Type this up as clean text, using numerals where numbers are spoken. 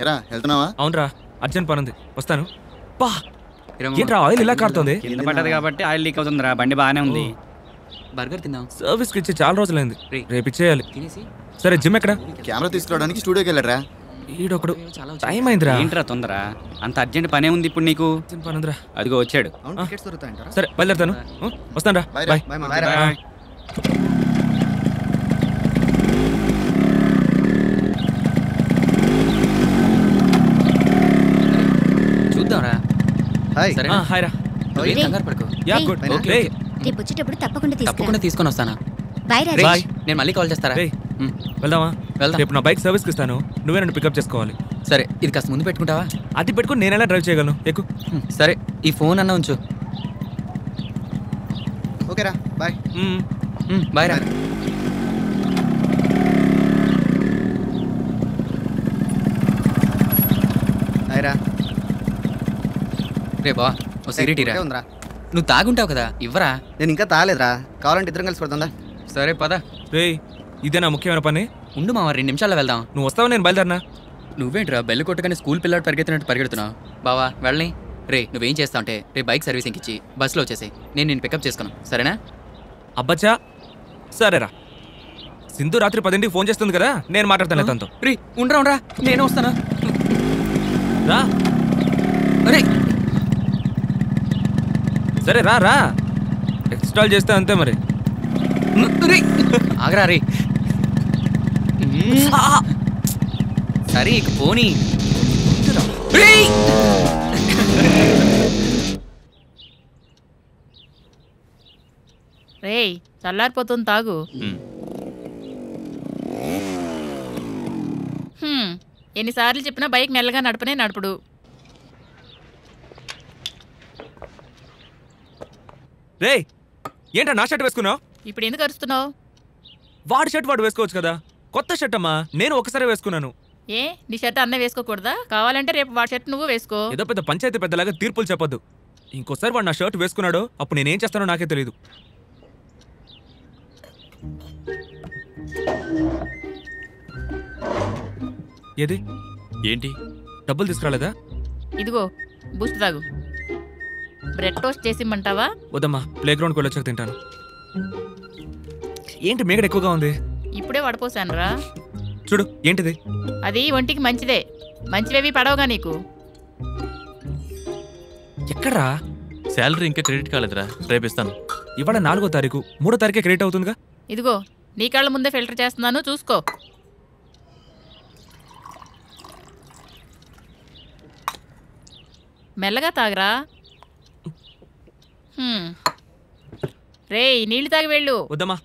ఎరా వెళ్తున్నావా? అవునరా, అర్జెంట్ పనుంది, వస్తాను. పా ఏంట్రా ఆయిల్ ఇలా కారుతోంది? కింద పడ్డది కాబట్టి ఆయిల్ లీక్ అవుతుందిరా. బండి బాగానే ఉంది. బర్గర్ తిందాం. సర్వీస్కి ఇచ్చి చాలా రోజులైంది, రేపు ఇచ్చేయాలి. తినేసి సరే జిమ్ ఎక్కడ? కెమెరా తీసుకురావడానికి స్టూడియోకి వెళ్ళరా? ఈడొకడు, టైం అయిందిరా. ఏంట్రా తొందర? అంత అర్జెంట్ పనే ఉంది ఇప్పుడు నీకు. అర్జెంట్ పనుందిరా. అదిగో వచ్చాడు. సరే బయలుదేరుతాను, వస్తాను రా. బాయ్. బాయ్. చూద్దాంరా. సరే హాయ్ రా. నువ్వేం కంగారు పడుకో. Yeah good. ఓకే. రేపు వచ్చేటప్పుడు తప్పకుండా తప్పకుండా తీసుకొని వస్తానా? Bye bye. రాజేష్. నేను మళ్ళీ కాల్ చేస్తారా? వెళ్దామా? వెళ్దాం. రేపు నా బైక్ సర్వీస్కి ఇస్తాను, నువ్వే నన్ను పికప్ చేసుకోవాలి. సరే, ఇది కాస్త ముందు పెట్టుకుంటావా? అది పెట్టుకుని నేను ఎలా డ్రైవ్ చేయగలను? ఎక్కు. సరే, ఈ ఫోన్ అన్న ఉంచు. ఓకేరా, బాయ్. బాయ్ రా. హాయ్రా. రే బా, ఓ సిగరెట్ ఇరా. ఉందిరా. నువ్వు తాగుంటావు కదా, ఇవ్వరా. నేను ఇంకా తాగలేదురా, కావాలంటే ఇద్దరం కలిసి పడుతుందా? సరే పద. రే, ఇదే నా ముఖ్యమైన పని. ఉండు మామ, 2 నిమిషాల్లో వెళ్దాం. నువ్వు వస్తావు, నేను బయలుదేరినా. నువ్వేంట్రా బెల్లు కొట్టగానే స్కూల్ పిల్లాడు పరిగెత్తినట్టు పరిగెడుతున్నావు? బావా వెళ్ళని. రే, నువ్వేం చేస్తావు అంటే రేపు బైక్ సర్వీసింగ్ ఇచ్చి బస్సులో వచ్చేసి నేను పికప్ చేసుకున్నాను, సరేనా? అబ్బచ్చా, సరేరా. సింధు రాత్రి 10ంటికి ఫోన్ చేస్తుంది కదా, నేను మాట్లాడతాను తనతో. రే ఉండరా, నేను వస్తాను. రా. అరే సరే రా రా, ఇన్స్టాల్ చేస్తే అంతే మరి. ఆగరా రే. సరే ఇక పోనీ. రేయ్, చల్లారిపోతుంది, తాగు. ఎన్నిసార్లు చెప్పినా బైక్ మెల్లగా నడపనే నడుపుడు. రే, ఏంటా నా షర్ట్ వేసుకున్నావు? ఇప్పుడు ఎందుకు అరుస్తున్నావు? వాడి షర్ట్ వాడు వేసుకోవచ్చు కదా, కొత్త షర్ట్ అమ్మా, నేను ఒకసారి వేసుకున్నాను. ఏ, నీ షర్ట్ అన్న వేసుకోకూడదా? కావాలంటే రేపు వాడి షర్ట్ నువ్వు వేసుకో. ఏదో పెద్ద పంచాయతీ పెద్దలాగా తీర్పులు చెప్పొద్దు. ఇంకోసారి వాడు నా షర్ట్ వేసుకున్నాడో అప్పుడు నేనేం చేస్తానో నాకే తెలియదు. ఏది ఏంటి? డబ్బులు తీసుకురాలేదా? ఇదిగో బూస్ట్ తాగు. బ్రెడ్ టోస్ట్ చేసిమ్మంటావా? వద్దమ్మా, ప్లే గ్రౌండ్కి వెళ్ళొచ్చాక తింటాను. ఏంటి మేగడ ఎక్కువగా ఉంది? ఇప్పుడే వడపోసాను రా. చూడు, ఏంటిది? అది ఒంటికి మంచిదే, మంచివేవి పడవగా నీకు. ఎక్కడ్రా? శాలరీ ఇంకా క్రెడిట్ కాలేదురా, రేపిస్తాను. ఇవాళ 4వ తారీఖు, 3వ తారీఖే క్రెడిట్ అవుతుందిగా. ఇదిగో నీ కళ్ళ ముందే ఫిల్టర్ చేస్తున్నాను, చూసుకో. మెల్లగా తాగరా. రేయ్, నీళ్ళు తాగి వెళ్ళు. వద్దమ్మా,